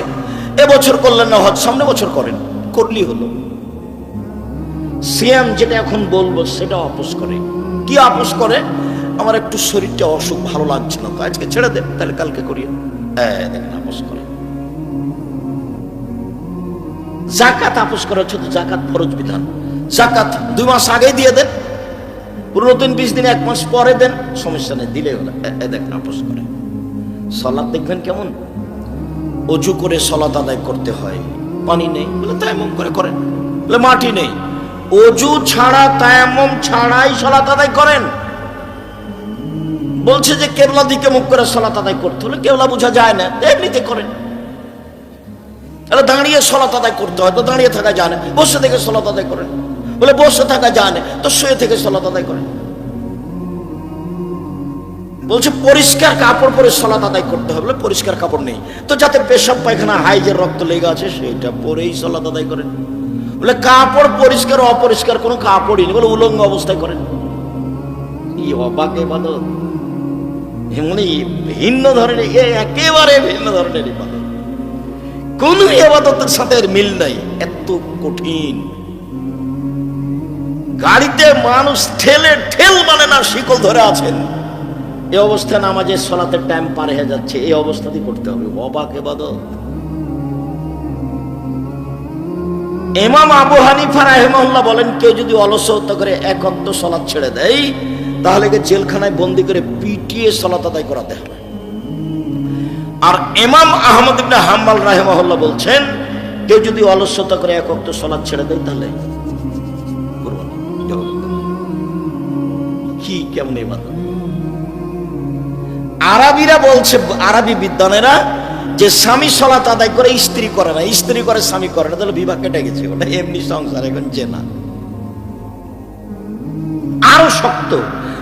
এবছর করলেন না হজ, সামনে বছর করেন, করলেই হলো। সিয়াম যেটা এখন বলবো সেটাও আপোষ করে। কি আপোষ করে? আমার একটু শরীরটা অসুখ, ভালো লাগছে না, তো আজকে ছেড়ে দেন, তাহলে কালকে করিয়ে। দেখেন আপোষ করে। জাকাত আপোষ করে, হচ্ছে জাকাত ফরজ বিধান। জাকাত 2 মাস আগে দিয়ে দেন, 15 দিন 20 দিন 1 মাস পরে দেন, সমস্যা নেই, দিলে হলো। দেখেন আপোষ করে। সালাত দেখবেন কেমন, অজু করে সালাত আদায় করতে হয়, পানি নেই বলে তায়াম্মুম করে করেন, বলে মাটি নেই, অজু ছাড়া তায়াম্মুম ছাড়াই সালাত আদায় করেন। বলছে যে কেবলা দিকে মুখ করে সালাত আদায় করতে হলে, কেবলা বোঝা যায় না, এমনিতে করেন। তাহলে দাঁড়িয়ে সালাত আদায় করতে হয়, তো দাঁড়িয়ে থাকা যায় না, বসে থেকে সালাত আদায় করেন। বলে বসে থাকা যায় না, তো শুয়ে থেকে সালাত আদায় করেন। বলছে পরিষ্কার কাপড় পরে সালাত আদায় করতে হবে, বলে পরিষ্কার কাপড় নেই, তো যাতে পেশাব পায়খানা হাইজের রক্ত লেগে আছে সেটা পরেই সালাত আদায় করেন। বলে কাপড় পরিষ্কার অপরিষ্কার কোনো কাপড়ই নেই, বলে উলঙ্গ অবস্থায় করেন। অবাক ইবাদত, মানে ভিন্ন ধরনের, একেবারে ভিন্ন ধরনের ইবাদত। কোন ইবাদতের সাথে মিল নাই, এত কঠিন। গাড়িতে মানুষ ঠেল মানে না, শিকল ধরে আছেন, এই অবস্থায় নামাজের সালাতের টাইম পার হয়ে যাচ্ছে, এই অবস্থাতেই করতে হবে। অবাক ইবাদত। ইমাম আবু হানিফা রাহিমাহুল্লাহ বলেন, কেউ যদি অলসতা করে এক ওয়াক্ত সালাত ছেড়ে দেয় তাহলে জেলখানায় বন্দি করে পিটিয়ে সালাত আদায় করাতে হবে। আর ইমাম আহমদ ইবনে হাম্বল রাহিমাহুল্লাহ বলছেন, কেউ যদি অলসতা করে এক ওয়াক্ত সালাত ছেড়ে দেয় তাহলে কি কেমন ইবাদত। আরবিরা বলছে, আরবি বিদ্বানেরা, যে স্বামী সালাত আদায় করে স্ত্রী করে না, স্ত্রী করে স্বামী করে না, তাহলে বিবাহ কেটে গেছে, ওটা এমনি সংসার, এখন জেনা। আরো শক্ত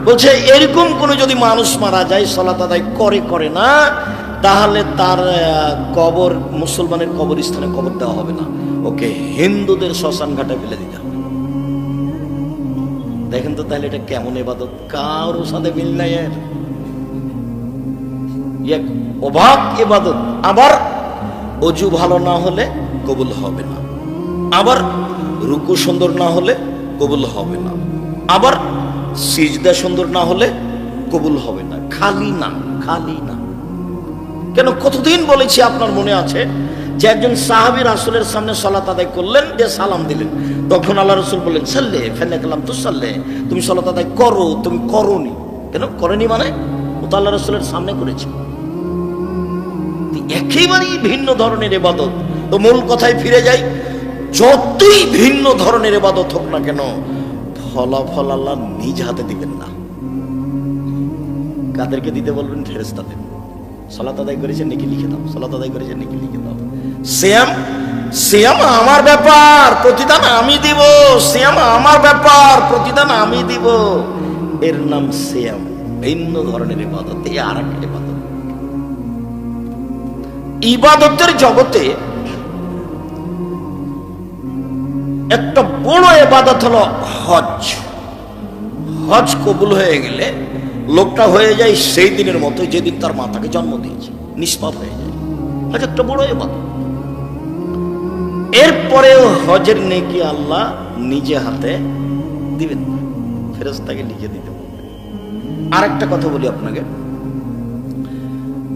বলছে, এরকম কোন যদি মানুষ মারা যায় সালাত আদায় করে না, তাহলে তার কবর মুসলমানের কবরস্থানে কবর দেওয়া হবে না, ওকে হিন্দুদের শ্মশান ঘাটে ফেলে দিতে হবে। দেখেন তো তাহলে এটা কেমন ইবাদত, কারোর সাথে মিল নাই এর, এক অবাক ইবাদত। আবার অজু ভালো না হলে কবুল হবে না, আবার রুকু সুন্দর না হলে কবুল হবে না, আবার সিজদা সুন্দর না হলে কবুল হবে না। খালি না, খালি না। কেন, কতদিন বলেছি, আপনার মনে আছে যে একজন সাহাবী রাসূলের সামনে সালাত আদায় করলেন, যে সালাম দিলেন, তখন আল্লাহ রাসূল বললেন, সাল্লে ফাইন্না কালাম তুসাল্লে, তুমি সালাত আদায় করো, তুমি করোনি। কেন করেনি মানে, ও তো আল্লাহ রাসূলের সামনে করেছে। একেবারেই ভিন্ন ধরনের ইবাদত। তো মূল কথায় ফিরে যাই, যতই ভিন্ন ধরনের ইবাদত হোক না কেন, ফলাফল আল্লাহ নিজ হাতে দিবেন না। কাদেরকে দিতে বলবেন? ফেরেশতাদের। সালাত আদায় করেছেন নেকি লিখে দাও, সালাত আদায় করেছেন নেকি লিখে দাও। সিয়াম আমার ব্যাপার, প্রতিদান আমি দিব। সিয়াম আমার ব্যাপার, প্রতিদান আমি দিব। এর নাম সিয়াম। ভিন্ন ধরনের ইবাদত, এই আর একটা ইবাদত। ইবাদতের জগতে একটা বড় ইবাদত হলো হজ। হজ কবুল হয়ে গেলে লোকটা হয়ে যায় সেই দিনের মতো যেদিন তার মাতাকে জন্ম দিয়েছে, নিষ্পাপ হয়ে যায়। হজ একটা বড় ইবাদত। এরপরে হজের নেকি আল্লাহ নিজে হাতে দিবেন, ফেরেশতাকে লিখে দিতে বলবেন। আর একটা কথা বলি আপনাকে,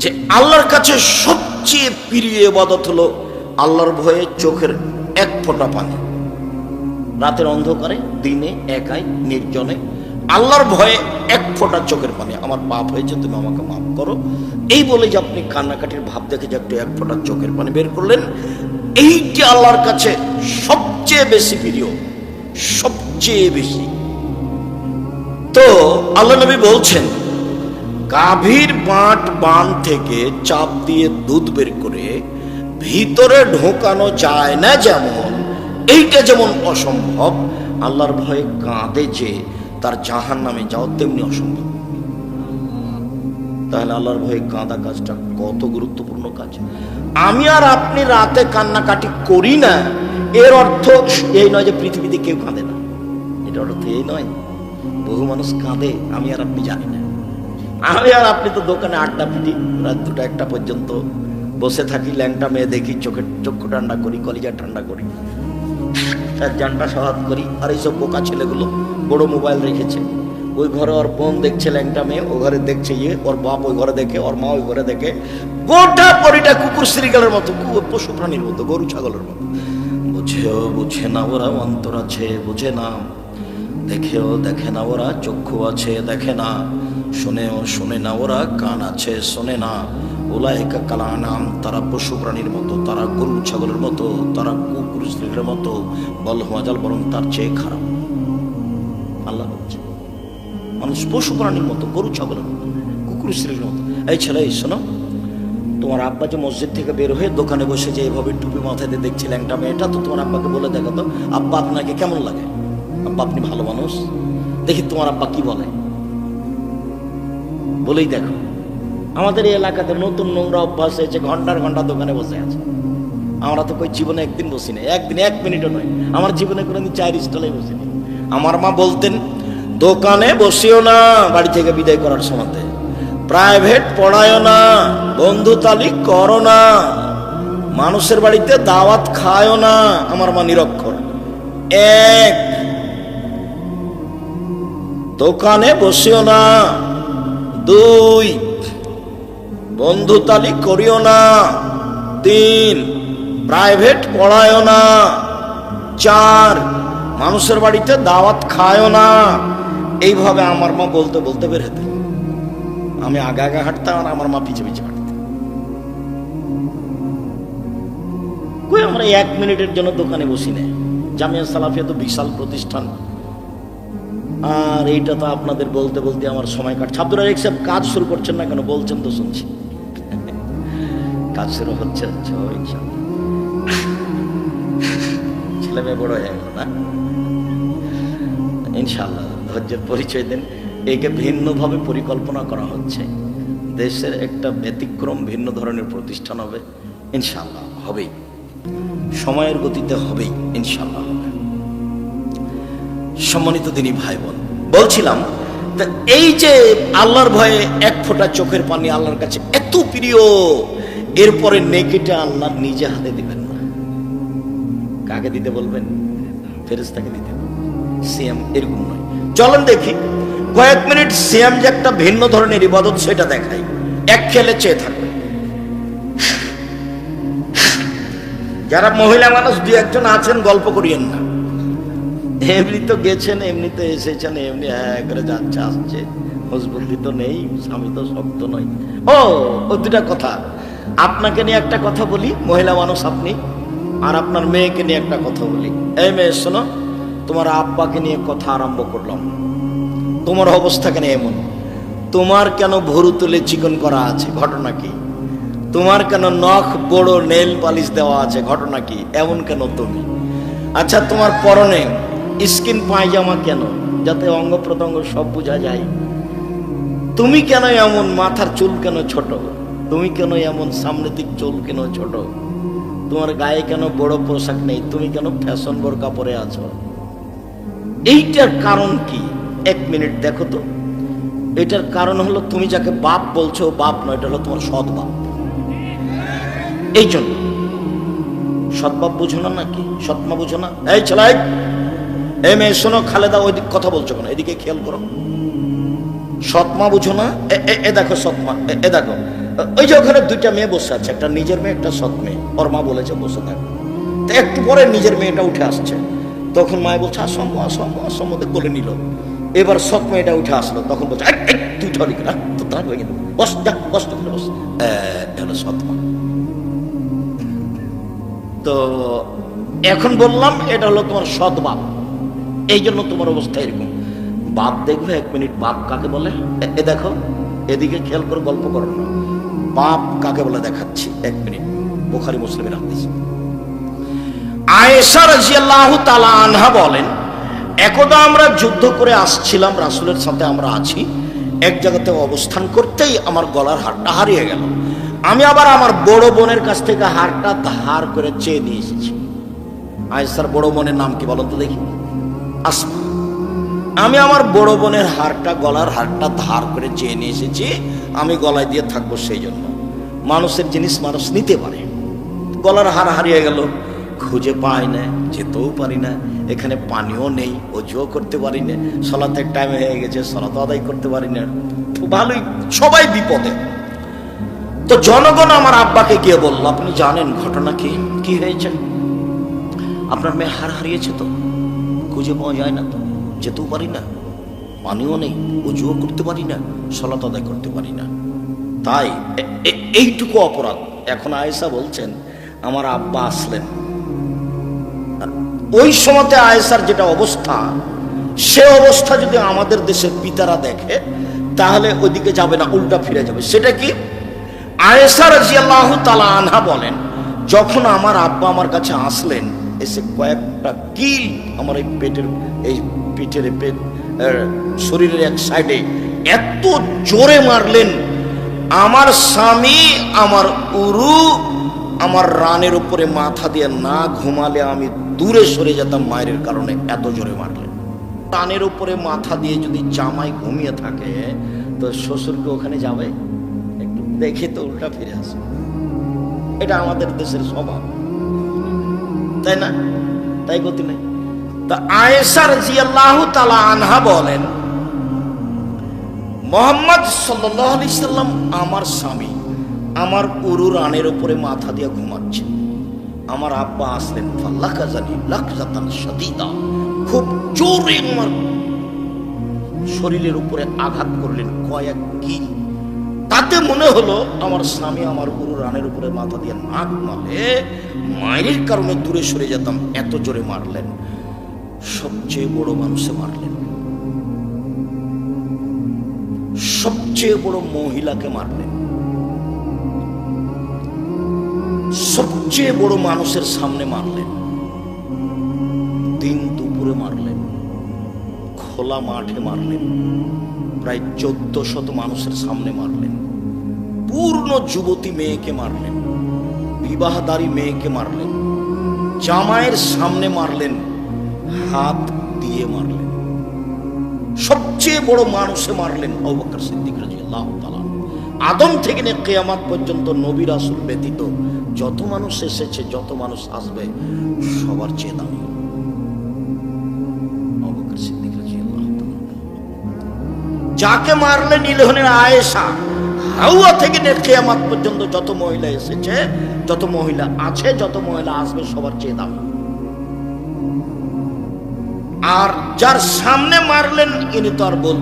যে আল্লাহর কাছে সবচেয়ে প্রিয় ইবাদত হলো আল্লাহর ভয়ে চোখের এক ফোঁটা পানি, রাতের অন্ধকারে, দিনে, একাই, নির্জনে, আল্লাহর ভয়ে এক ফোঁটা চোখের পানি। আমার পাপ হয়েছে, তুমি আমাকে মাফ করো, এই বলে যে আপনি কান্নাকাটির ভাব দেখে যে একটু এক ফোঁটা চোখের পানি বের করলেন, এইটি আল্লাহর কাছে সবচেয়ে বেশি প্রিয়, সবচেয়ে বেশি। তো আল্লাহ নবী বলছেন, গাভীর বান থেকে চাপ দিয়ে দুধ বের করে ভিতরে ঢোকানো যায় না, যেমন এইটা যেমন অসম্ভব, আল্লাহর ভয়ে কাঁদে যে তার জাহান্নামে যাও তেমনি অসম্ভব। তাহলে আল্লাহর ভয়ে কাঁদা কাজটা কত গুরুত্বপূর্ণ কাজ। আমি আর আপনি রাতে কান্নাকাটি করি না, এর অর্থ এই নয় যে পৃথিবীতে কেউ কাঁদে না, এটা অর্থ এই নয়। বহু মানুষ কাঁদে, আমি আর আপনি জানি না। আমি আর আপনি তো দোকানে আড্ডা পিটি, রাত 2টা-1টা পর্যন্ত বসে থাকি, ল্যাংটা মেয়ে দেখি, চক্ষু ঠান্ডা করি, কলিজা ঠান্ডা করি, তার জানটা সহাত করি। আর এইসব বোকা ছেলেগুলো বড় মোবাইল রেখেছে, ওই ঘরে ওর বোন দেখছে ল্যাংটা মেয়ে, ও ঘরে দেখছে ওর বাপ ওই ঘরে দেখে, ওর মা ওই ঘরে দেখে, গোটা পরিটা কুকুর শ্রীগালের মতো, পশু প্রাণীর মতো, গরু ছাগলের মতো। বুঝে না ওরা, অন্তর আছে বুঝে না, দেখেও দেখে না ওরা, চক্ষু আছে দেখে না, শুনেও শুনে না ওরা, কান আছে শোনে না। উলাইকা কাল আনাম, তারা পশু প্রাণীর মতো, তারা গরু ছাগলের মতো, তারা কুকুর শ্রীগালের মতো, বল হাজাল, বরং তার চেয়ে খারাপ। আল্লাহ বলছে মানুষ পশু প্রাণীর মতো, গরু ছাগলের মতো, কুকুর শ্রীগালের মতো। এই ছেলে, শোনো, তোমার আব্বা যে মসজিদ থেকে বের হয়ে দোকানে বসে যে এভাবে টুপি মাথায় দিয়ে দেখছিল একটা মেয়েটা, তো তোমার আব্বাকে বলে দেখো তো, আব্বা আপনাকে কেমন লাগে? আব্বা আপনি ভালো মানুষ, দেখি তোমার আব্বা কি বলে, বলেই দেখো। আমাদের এই এলাকাতে নতুন নোংরা অভ্যাস হয়েছে, ঘন্টার ঘন্টা দোকানে বসে আছে। আমরা তো কই জীবনে একদিন বসি না, একদিন 1 মিনিটও নয়, আমার জীবনে কোনোদিন 4 স্টলে বসিনি। আমার মা বলতেন, দোকানে বসিও না বাড়ি থেকে বিদায় করার সময়তে, প্রাইভেট পড়ায়ও না, বন্ধু তালিক করো না, মানুষের বাড়িতে দাওয়াত খায়ও না। আমার মা নিরক্ষর। 1, দোকানে বসিও না। 2, বন্ধু তালিক করিও না। 3, প্রাইভেট পড়ায়ও না। চার, মানুষের বাড়িতে দাওয়াত খায়ও না। এইভাবে আমার মা বলতে বলতে বের হতেন। আমি আগে আগে হাঁটতাম আর আমার মা পিছে পিছে হাঁটতেন। কই আমরা 1 মিনিটের জন্য দোকানে বসি না। জামিয়া সালাফিয়া তো বিশাল প্রতিষ্ঠান, আর এইটা তো আপনাদের বলতে বলতে আমার সময় কাটছে। আব্দুল রাজ্জাক সাহেব কাজ শুরু করছেন না কেন? বলছেন তো শুনছি। কাজ শুরু হচ্ছে, ছেলে মেয়ে বড় হয়ে গেল না, ইনশাআল্লাহ ধৈর্যের পরিচয় দেন। একে ভিন্নভাবে পরিকল্পনা করা হচ্ছে, দেশের একটা ব্যতিক্রম ভিন্ন ধরনের প্রতিষ্ঠান হবে ইনশাআল্লাহ, হবেই, সময়ের গতিতে হবেই ইনশাআল্লাহ হবে। সম্মানিত দিনী ভাই বোন, বলছিলাম এই যে আল্লাহর ভয়ে 1 ফোঁটা চোখের পানি আল্লাহর কাছে এত প্রিয়, এরপরে নেকিটা আল্লাহ নিজে হাতে দিবেন না। কাকে দিতে বলবেন? ফেরেশতাকে দিতে। সিয়াম এরকম নয়। চলেন দেখি কয়েক মিনিট সিয়াম যে একটা ভিন্ন ধরনের ইবাদত সেটা দেখাই। এক খেলে চেয়ে থাকবে। যারা মহিলা মানুষ 2-1 জন আছেন গল্প করিয়েন না, এমনি তো গেছেন, এমনি তো এসেছেন, এমনি করে যাচ্ছে আসছে, মজবুতি তো নেই, স্বামী তো শক্ত নয়। ও 2টা কথা, আপনাকে নিয়ে একটা কথা বলি, মহিলা মানুষ আপনি, আর আপনার মেয়েকে নিয়ে একটা কথা বলি। এই মেয়ে শোনো, তোমার আব্বাকে নিয়ে কথা আরম্ভ করলাম। তোমার অবস্থা কেন এমন? তোমার কেন ভরু তুলে চিকন করা আছে? ঘটনা কি? তোমার কেন নখ বড় নেল পালিশ দেওয়া আছে? ঘটনা কি? এমন কেন তুমি? আচ্ছা, তোমার পরনে স্কিন পায়জামা কেন? যাতে অঙ্গ প্রত্যঙ্গ সব বোঝা যায়। তুমি কেন এমন? মাথার চুল কেন ছোট? তুমি কেন এমন? সামনের দিক চুল কেন ছোট? তোমার গায়ে কেন বড় পোশাক নেই? তুমি কেন ফ্যাশন বোরকা পরে আছো? এইটার কারণ কি? 1 মিনিট দেখো তো। এটার কারণ হলো তুমি যাকে বাপ বলছো বাপ নয়, এটা হলো তোমার সৎ বাপ। এই জন্য সৎ বাপ বুঝো না নাকি? সৎমা বুঝো না? এই ছেলে, এই মেয়ে শোনো, খালেদা ওইদিক কথা বলছো কেন? এদিকে খেয়াল করো। সৎমা বুঝো না? এ দেখো সৎমা, এ দেখো, ওই যে ওখানে 2টা মেয়ে বসে আছে, একটা নিজের মেয়ে, একটা সৎ মেয়ে। ওর মা বলেছে বসে থাকো। তো একটু পরে নিজের মেয়েটা উঠে আসছে, তখন মায় বলছে আসম্ভ আসম্ভ আসম্ভতে বলে নিল। এবার সৎ মেয়েটা উঠে আসলো, তখন বলছে তুই ঠরি না, তো তার হয়ে গেল, বস যা, বস তো বস। হলো সৎমা। তো এখন বললাম এটা হলো তোমার সৎ বাপ, এই জন্য তোমার অবস্থা এরকম। বাপ দেখবে 1 মিনিট, বাপ কাকে বলে? এ দেখো, এদিকে খেয়াল করে গল্প করো না। বাপ কাকে বলে দেখাচ্ছি, 1 মিনিট। বুখারী মুসলিমের হাদিস। আয়েশা রাদিয়াল্লাহু তাআলা আনহা বলেন, একদা আমরা যুদ্ধ করে আসছিলাম, রাসূলের সাথে আমরা আছি, এক জায়গাতে অবস্থান করতেই আমার গলার হারটা হারিয়ে গেল। আমি আবার আমার বড় বোনের কাছ থেকে হারটা ধার করে চেয়ে নিয়ে এসেছি। আয়েশার বড় বোনের নাম কি বলুন তো দেখি? আসমা। আমি আমার বড় বোনের হারটা, গলার হারটা ধার করে চেয়ে নিয়ে এসেছি, আমি গলায় দিয়ে থাকবো। সেই জন্য মানুষের জিনিস মানুষ নিতে পারে। গলার হার হারিয়ে গেল, খুঁজে পাই না, যেতেও পারি না, এখানে পানিও নেই, অজুও করতে পারি না, সালাতের টাইম হয়ে গেছে, সালাত আদায় করতে পারি না। ভালোই, সবাই বিপদে। তো জনগণ আমার আব্বাকে গিয়ে বলল, আপনি জানেন ঘটনা কি? কি হয়েছে? আপনার মেয়ে হার হারিয়েছে, তো খুঁজে পাওয়া যায় না, তো যেতেও পারি না, পানিও নেই, অজুও করতে পারি না, সালাত আদায় করতে পারি না, তাই এইটুকু অপরাধ। এখন আয়েশা বলছেন আমার আব্বা আসলেন, ওই সময়তে আয়েশার যেটা অবস্থা, সে অবস্থা যদি আমাদের দেশের পিতারা দেখে তাহলে ওইদিকে যাবে না, উল্টা ফিরে যাবে। সেটা কি? আয়েশা রাদিয়াল্লাহু তাআলা আনহা বলেন, যখন আমার আব্বা আমার কাছে আসলেন, এসে কয়েকটা কিল আমার এই পেটের, এই পিঠের, শরীরের এক সাইডে এত জোরে মারলেন, আমার স্বামী আমার উরু আমার রানের উপরে মাথা দিয়ে না ঘুমালে আমি দূরে সরে যেতাম মায়ের কারণে, এত জোরে মারলেন। রানের উপরে মাথা দিয়ে যদি জামাই ঘুমিয়ে থাকে তো শ্বশুরকে ওখানে যাবে? একটু দেখে তো উল্টা ফিরে আসে। এটা আমাদের দেশের স্বভাব, তাই না? তাই গতি নেই। তা আয়েশা রাদিয়াল্লাহু তাআলা আনহা বলেন, মুহাম্মদ সাল্লাল্লাহু আলাইহি সাল্লাম আমার স্বামী আমার উরু রানের উপরে মাথা দিয়ে ঘুমাচ্ছে, আমার আব্বা আসলেন, ফাল্লাকাজানি লাকজাতান শাদীদা, খুব জোরে আমার শরীরের উপরে আঘাত করলেন কয়েক কিল। তাতে মনে হলো আমার স্বামী আমার গুরু রানের উপরে মাথা দিয়ে নাক মারলে মায়ের কারণে দূরে সরে যেতাম, এত জোরে মারলেন। সবচেয়ে বড় মানুষে মারলেন, সবচেয়ে বড় মহিলাকে মারলেন, সবচেয়ে বড় মানুষের সামনে মারলেন, দিন দুপুরে মারলেন, খোলা মাঠে মারলেন, প্রায় 1400 মানুষের সামনে মারলেন, পূর্ণ যুবতী মেয়েকে মারলেন, বিবাহদারী মেয়েকে মারলেন, জামাইয়ের সামনে মারলেন, হাত দিয়ে মারলেন, সবচেয়ে বড় মানুষে মারলেন আবু বকর সিদ্দিক রাদিয়াল্লাহু তাআলা। আদম থেকে নিয়ে কিয়ামত পর্যন্ত নবী রাসূল ব্যতীত যত মানুষ এসেছে, যত মানুষ আসবে, সবার চেয়ে দামি আবু বকর সিদ্দিক রাদিয়াল্লাহু তাআলা। যাকে মারলেন ইলহনের আয়েশা, হাওয়া থেকে নিয়ে কিয়ামত পর্যন্ত যত মহিলা এসেছে, যত মহিলা আছে, যত মহিলা আসবে, সবার চেয়ে দামি। আর যার সামনে মারলেন ইনি তো আর বলবেন